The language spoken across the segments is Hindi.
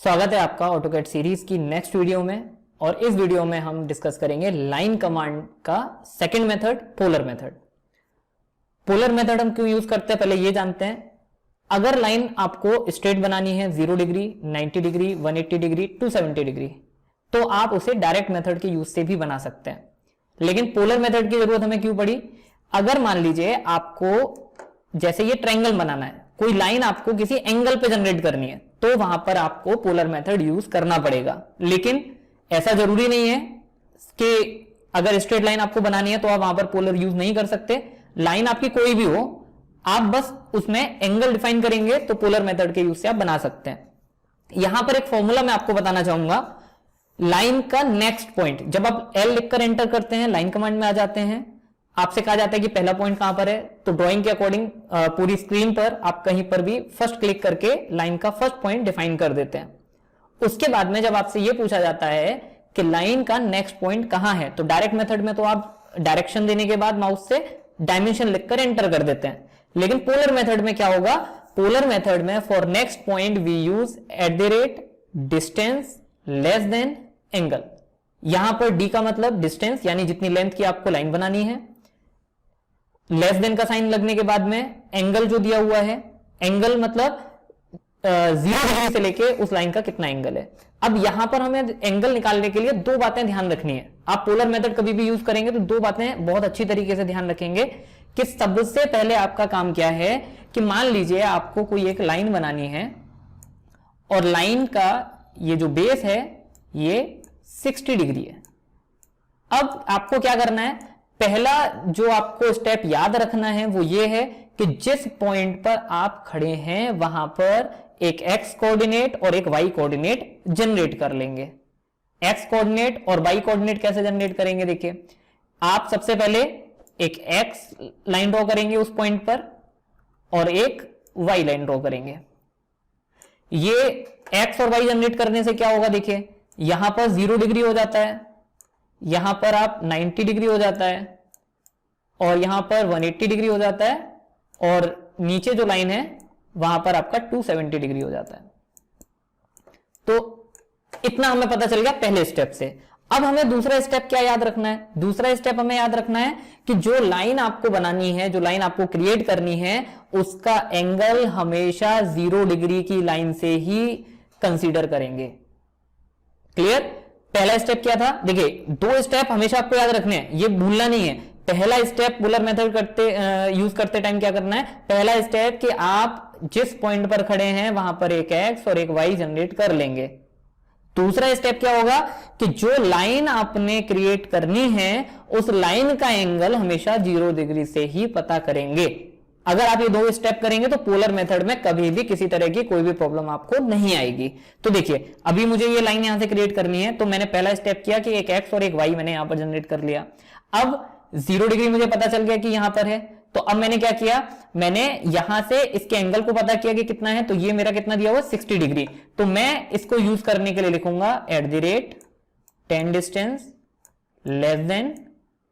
स्वागत है आपका ऑटोकैड सीरीज की नेक्स्ट वीडियो में। और इस वीडियो में हम डिस्कस करेंगे लाइन कमांड का second method, polar method. Polar method हम क्यों यूज करते हैं पहले ये जानते हैं। अगर लाइन आपको स्ट्रेट बनानी है 0 डिग्री, 90 डिग्री, 180 डिग्री, 270 डिग्री, तो आप उसे डायरेक्ट मेथड के यूज से भी बना सकते हैं। लेकिन पोलर मेथड की जरूरत हमें क्यों पड़ी? अगर मान लीजिए आपको जैसे ये ट्रायंगल बनाना है, कोई लाइन आपको किसी एंगल पे जनरेट करनी है, तो वहां पर आपको पोलर मेथड यूज करना पड़ेगा। लेकिन ऐसा जरूरी नहीं है कि अगर स्ट्रेट लाइन आपको बनानी है तो आप वहां पर पोलर यूज नहीं कर सकते। लाइन आपकी कोई भी हो, आप बस उसमें एंगल डिफाइन करेंगे तो पोलर मेथड के यूज से आप बना सकते हैं। यहां पर एक फॉर्मूला मैं आपको बताना चाहूंगा। लाइन का नेक्स्ट पॉइंट, जब आप एल लिखकर एंटर करते हैं, लाइन कमांड में आ जाते हैं, आपसे कहा जाता है कि पहला पॉइंट कहां पर है, तो ड्राइंग के अकॉर्डिंग पूरी स्क्रीन पर आप कहीं पर भी फर्स्ट क्लिक करके लाइन का फर्स्ट पॉइंट डिफाइन कर देते हैं। उसके बाद में जब आपसे यह पूछा जाता है कि लाइन का नेक्स्ट पॉइंट कहां है, तो डायरेक्ट मेथड में तो आप डायरेक्शन देने के बाद माउस से डायमेंशन लिखकर एंटर कर देते हैं। लेकिन पोलर मेथड में क्या होगा? पोलर मेथड में for next point we use @ distance less than angle. यहां पर डी का मतलब डिस्टेंस, यानी जितनी लेंथ की आपको लाइन बनानी है, लेस देन का साइन लगने के बाद में एंगल जो दिया हुआ है, एंगल मतलब 0 डिग्री से लेके उस लाइन का कितना एंगल है। अब यहां पर हमें एंगल निकालने के लिए दो बातें ध्यान रखनी है। आप पोलर मेथड कभी भी यूज करेंगे तो दो बातें बहुत अच्छी तरीके से ध्यान रखेंगे कि सबसे पहले आपका काम क्या है कि मान लीजिए आपको कोई एक लाइन बनानी है और लाइन का ये जो बेस है ये 60 डिग्री है। अब आपको क्या करना है? पहला जो आपको स्टेप याद रखना है वो ये है कि जिस पॉइंट पर आप खड़े हैं वहां पर एक एक्स कोऑर्डिनेट और एक वाई कोऑर्डिनेट जनरेट कर लेंगे। एक्स कोऑर्डिनेट और वाई कोऑर्डिनेट कैसे जनरेट करेंगे? देखिए, आप सबसे पहले एक एक्स लाइन ड्रॉ करेंगे उस पॉइंट पर और एक वाई लाइन ड्रॉ करेंगे। ये एक्स और वाई जनरेट करने से क्या होगा? देखिए, यहां पर 0 डिग्री हो जाता है, यहां पर आप 90 डिग्री हो जाता है और यहां पर 180 डिग्री हो जाता है और नीचे जो लाइन है वहां पर आपका 270 डिग्री हो जाता है। तो इतना हमें पता चल गया पहले स्टेप से। अब हमें दूसरा स्टेप क्या याद रखना है? दूसरा स्टेप हमें याद रखना है कि जो लाइन आपको बनानी है, जो लाइन आपको क्रिएट करनी है, उसका एंगल हमेशा 0 डिग्री की लाइन से ही कंसीडर करेंगे। क्लियर? पहला स्टेप क्या था? देखिए, दो स्टेप हमेशा आपको याद रखने हैं, ये भूलना नहीं है। पहला स्टेप पोलर मेथड यूज करते टाइम क्या करना है? पहला स्टेप कि आप जिस पॉइंट पर खड़े हैं वहां पर एक एक्स और एक वाई जनरेट कर लेंगे। दूसरा स्टेप क्या होगा कि जो लाइन आपने क्रिएट करनी है उस लाइन का एंगल हमेशा 0 डिग्री से ही पता करेंगे। अगर आप ये दो स्टेप करेंगे तो पोलर मेथड में कभी भी किसी तरह की कोई भी प्रॉब्लम आपको नहीं आएगी। तो देखिए, अभी मुझे ये लाइन यहां से क्रिएट करनी है, तो मैंने पहला स्टेप किया कि एक एक्स और एक वाई मैंने यहां पर जनरेट कर लिया। अब 0 डिग्री मुझे पता चल गया कि यहां पर है, तो अब मैंने क्या किया? मैंने यहां से इसके एंगल को पता किया कि कितना है, तो ये मेरा कितना दिया हुआ? 60 डिग्री। तो मैं इसको यूज करने के लिए लिखूंगा @ डिस्टेंस लेस देन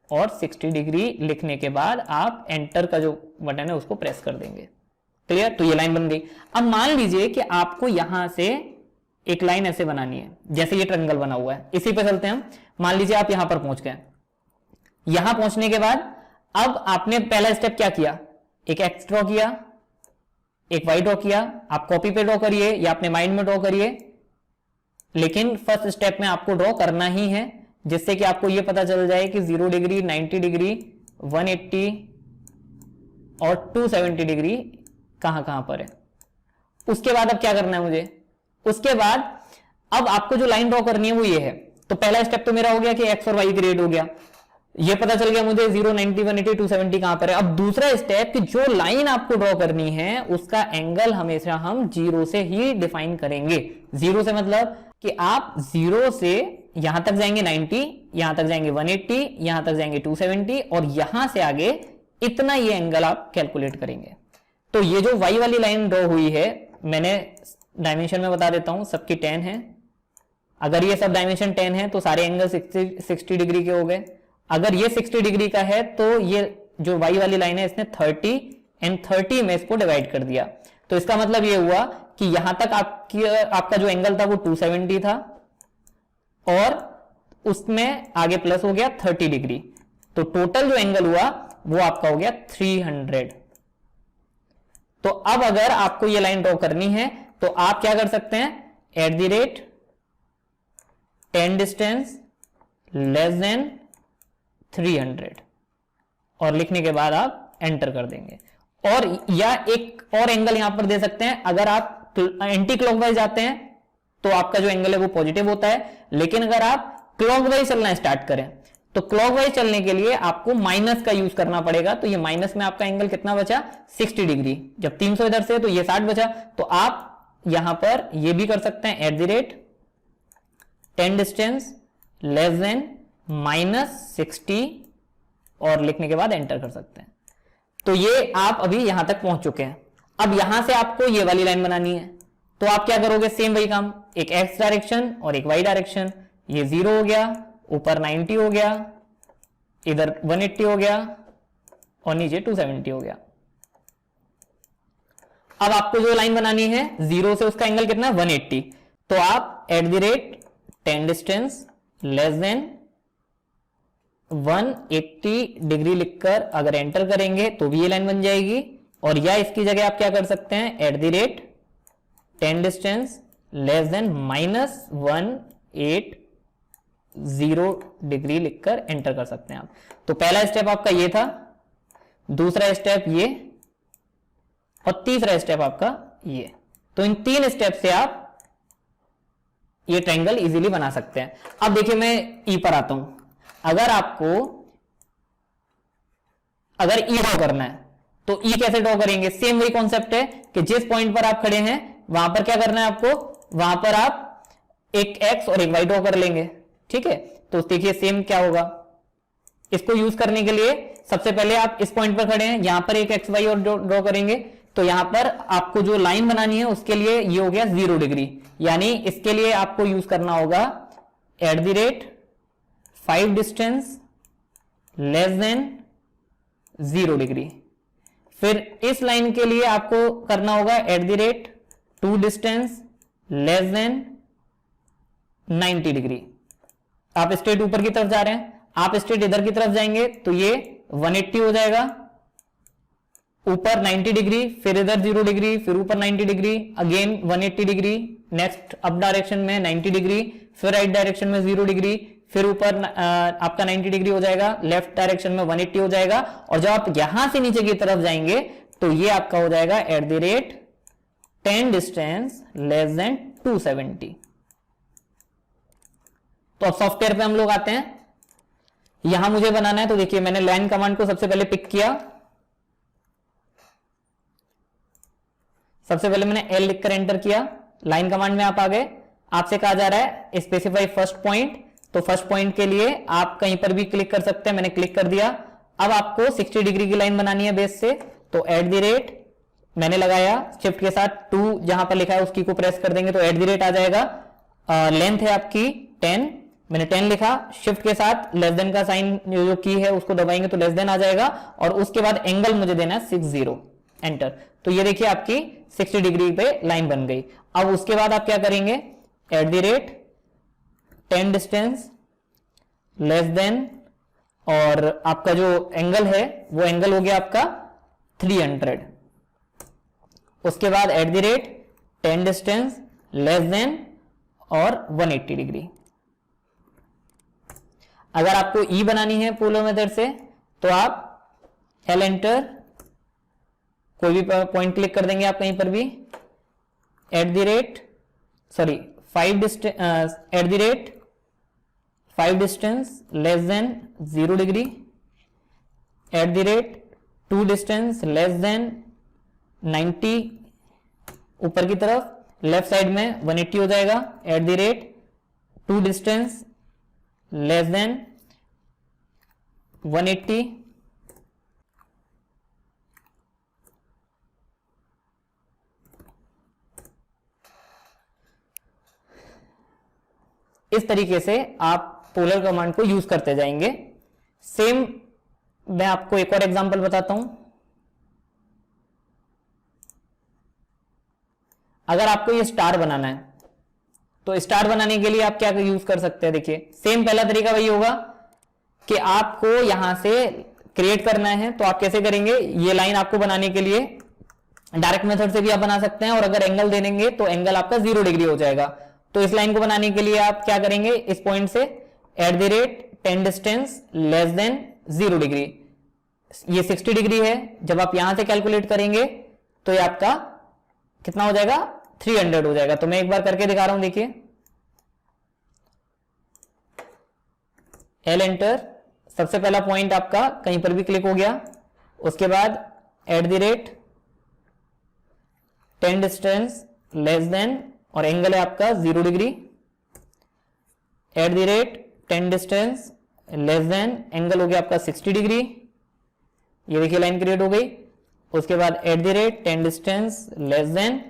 और 60 डिग्री लिखने के बाद आप एंटर का जो बटन है उसको प्रेस कर देंगे। क्लियर? तो ये लाइन बन गई। अब मान लीजिए कि आपको यहां से एक लाइन ऐसे बनानी है, जैसे ये ट्रायंगल बना हुआ है, इसी पे चलते हैं हम। मान लीजिए आप यहां पर पहुंच गए। यहां पहुंचने के बाद अब आपने पहला स्टेप क्या किया? एक एक्स ड्रॉ किया, एक वाई ड्रॉ किया। आप कॉपी पे ड्रॉ करिए या अपने माइंड में ड्रॉ करिए, लेकिन फर्स्ट स्टेप में आपको ड्रॉ करना ही है, जिससे कि आपको यह पता चल जाए कि 0 डिग्री, 90 डिग्री, 180 और 270 डिग्री कहां कहां पर है। उसके बाद अब क्या करना है मुझे? उसके बाद अब आपको जो लाइन ड्रॉ करनी है वो ये है। तो पहला स्टेप तो मेरा हो गया कि एक्स और वाई क्रिएट हो गया, ये पता चल गया मुझे 0, 90, 180, 270 कहां पर है। अब दूसरा स्टेप कि जो लाइन आपको ड्रॉ करनी है उसका एंगल हमेशा हम 0 से ही डिफाइन करेंगे। 0 से मतलब कि आप 0 से यहां तक जाएंगे 90, यहां तक जाएंगे 180, यहां तक जाएंगे 270 और यहां से आगे इतना ये एंगल आप कैलकुलेट करेंगे। तो ये जो वाई वाली लाइन ड्रॉ हुई है, मैंने डायमेंशन में बता देता हूं, सबकी 10 है। अगर ये सब डायमेंशन 10 है तो सारे एंगल 60 डिग्री के हो गए। अगर ये 60 डिग्री का है तो ये जो वाई वाली लाइन है इसने 30 एंड 30 में इसको डिवाइड कर दिया। तो इसका मतलब ये हुआ कि यहां तक आपका जो एंगल था वो 270 था और उसमें आगे प्लस हो गया 30 डिग्री, तो टोटल जो एंगल हुआ वो आपका हो गया 300। तो अब अगर आपको ये लाइन ड्रॉ करनी है तो आप क्या कर सकते हैं, at the rate 10 distance less than 300 और लिखने के बाद आप एंटर कर देंगे। और या एक और एंगल यहां पर दे सकते हैं, अगर आप एंटी क्लॉकवाइज जाते हैं तो आपका जो एंगल है वो पॉजिटिव होता है, लेकिन अगर आप क्लॉकवाइज चलना स्टार्ट करें तो क्लॉकवाइज चलने के लिए आपको माइनस का यूज करना पड़ेगा। तो ये माइनस में आपका एंगल कितना बचा, 60 डिग्री। जब 300 इधर से तो ये 60 बचा, तो आप यहां पर ये भी कर सकते हैं at the rate 10 distance less then -60 और लिखने के बाद एंटर कर सकते हैं। तो ये आप अभी यहां तक पहुंच चुके हैं। अब यहां से आपको ये वाली लाइन बनानी है, तो आप क्या करोगे, सेम वही काम, एक एक्स डायरेक्शन और एक वाई डायरेक्शन। ये 0 हो गया, ऊपर 90 हो गया, इधर 180 हो गया और नीचे 270 हो गया। अब आपको जो लाइन बनानी है 0 से उसका एंगल कितना है 180, तो आप at the rate 10 distance less than 180 degree लिखकर अगर एंटर करेंगे तो भी ये लाइन बन जाएगी। और या इसकी जगह आप क्या कर सकते हैं, at the rate 10 distance less than -180 degree लिखकर एंटर कर सकते हैं आप। तो पहला स्टेप आपका ये था, दूसरा स्टेप ये और तीसरा स्टेप आपका ये। तो इन 3 स्टेप से आप ये ट्रायंगल इजीली बना सकते हैं। अब देखिए मैं ई पर आता हूं। अगर ई ड्रॉ करना है तो ई कैसे ड्रॉ करेंगे, सेम वही कॉन्सेप्ट है कि जिस पॉइंट पर आप खड़े हैं वहां पर क्या करना है आपको, वहां पर आप एक एक्स और एक वाई ड्रॉ कर लेंगे, ठीक है। तो देखिए सेम क्या होगा, इसको यूज करने के लिए सबसे पहले आप इस पॉइंट पर खड़े हैं, यहां पर एक एक्स वाई और ड्रॉ करेंगे। तो यहां पर आपको जो लाइन बनानी है उसके लिए ये हो गया 0 डिग्री, यानी इसके लिए आपको यूज करना होगा at the rate 5 distance less then 0 degree. फिर इस लाइन के लिए आपको करना होगा at the rate 2 distance less then 90 degree. आप स्ट्रेट ऊपर की तरफ जा रहे हैं, आप स्ट्रेट इधर की तरफ जाएंगे तो ये 180 हो जाएगा, ऊपर 90 डिग्री, फिर इधर 0 डिग्री, फिर ऊपर 90 degree, again 180 degree, next up direction में 90 डिग्री, फिर राइट डायरेक्शन में 0 डिग्री, फिर ऊपर आपका 90 डिग्री हो जाएगा, लेफ्ट डायरेक्शन में 180 हो जाएगा। और जब आप यहां से नीचे की तरफ जाएंगे तो ये आपका हो जाएगा at the rate 10 distance less then 270। तो अब सॉफ्टवेयर पे हम लोग आते हैं, यहां मुझे बनाना है। तो देखिए मैंने लाइन कमांड को सबसे पहले पिक किया, सबसे पहले मैंने एल लिखकर एंटर किया, लाइन कमांड में आप आ गए। आपसे कहा जा रहा है स्पेसिफाई फर्स्ट पॉइंट, तो फर्स्ट पॉइंट के लिए आप कहीं पर भी क्लिक कर सकते हैं, मैंने क्लिक कर दिया। अब आपको 60 डिग्री की लाइन बनानी है बेस से, तो एट द रेट मैंने लगाया, शिफ्ट के साथ 2 जहां पर लिखा है उसकी को प्रेस कर देंगे तो एट द रेट आ जाएगा। लेंथ है आपकी 10, मैंने 10 लिखा, शिफ्ट के साथ लेस देन का साइन जो की है उसको दबाएंगे तो लेस देन आ जाएगा। और उसके बाद एंगल मुझे देना है 60, एंटर। तो ये देखिए आपकी 60 डिग्री पे लाइन बन गई। अब उसके बाद आप क्या करेंगे, at the rate 10 distance less than, और आपका जो एंगल है वो एंगल हो गया आपका 300। उसके बाद at the rate 10 distance less than और 180 डिग्री। अगर आपको ई बनानी है पोलर मेथड से तो आप एल एंटर, कोई भी पॉइंट क्लिक कर देंगे आप कहीं पर भी, at the rate 5 distance less then 0 degree, at the rate 2 distance less then 90 ऊपर की तरफ, लेफ्ट साइड में 180 हो जाएगा, at the rate 2 distance less than 180, इस तरीके से आप पोलर कमांड को यूज करते जाएंगे। सेम मैं आपको एक और एग्जांपल बताता हूं। अगर आपको ये स्टार बनाना है तो स्टार बनाने के लिए आप क्या यूज कर सकते हैं, देखिए सेम पहला तरीका वही होगा कि आपको यहां से क्रिएट करना है। तो आप कैसे करेंगे, ये लाइन आपको बनाने के लिए डायरेक्ट मेथड से भी आप बना सकते हैं, और अगर एंगल दे देंगे तो एंगल आपका 0 डिग्री हो जाएगा। तो इस लाइन को बनाने के लिए आप क्या करेंगे, इस पॉइंट से @10 डिस्टेंस लेस देन 0 डिग्री, ये 60 डिग्री है। जब आप यहां से कैलकुलेट करेंगे तो ये आपका कितना हो जाएगा, 300 हो जाएगा। तो मैं एक बार करके दिखा रहा हूं, देखिए L एंटर, सबसे पहला पॉइंट आपका कहीं पर भी क्लिक हो गया, उसके बाद @10 डिस्टेंस लेस देन, और एंगल है आपका 0 degree, @10 distance less than, angle हो गया आपका 60 डिग्री, ये देखिए लाइन क्रिएट हो गई। उसके बाद @10 डिस्टेंस लेस देन,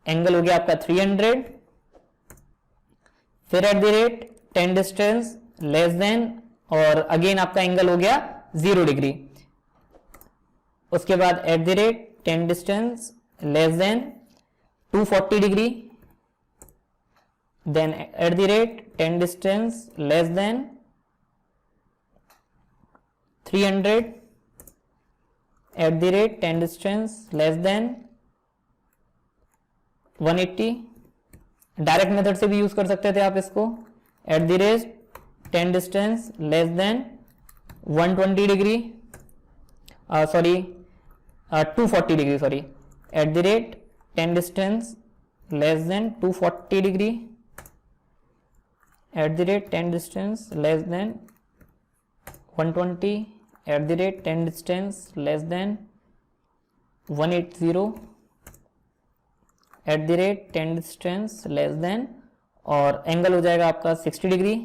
एंगल हो गया आपका 300, फिर @10 डिस्टेंस लेस देन, और अगेन आपका एंगल हो गया 0 डिग्री। उसके बाद @10 distance less than 240 degree, then @10 distance less than 300, @10 distance less than 180। Direct method से भी यूज कर सकते थे आप इसको, @10 distance less than 120 degree, sorry 240 degree, sorry @10 distance less than 240 degree, @10 distance less than 120, @10 distance less than 180, @10 distance less than, और एंगल हो जाएगा आपका 60 degree,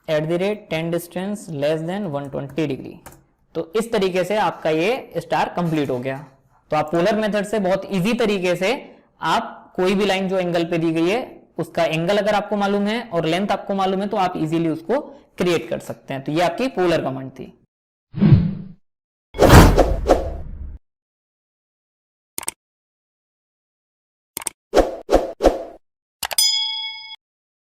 @10 distance less than 120 degree. तो इस तरीके से आपका ये स्टार कंप्लीट हो गया। तो आप पोलर मेथड से बहुत इजी तरीके से आप कोई भी लाइन जो एंगल पे दी गई है उसका एंगल अगर आपको मालूम है और लेंथ आपको मालूम है तो आप इजीली उसको क्रिएट कर सकते हैं। तो ये आपकी पोलर कमांड थी।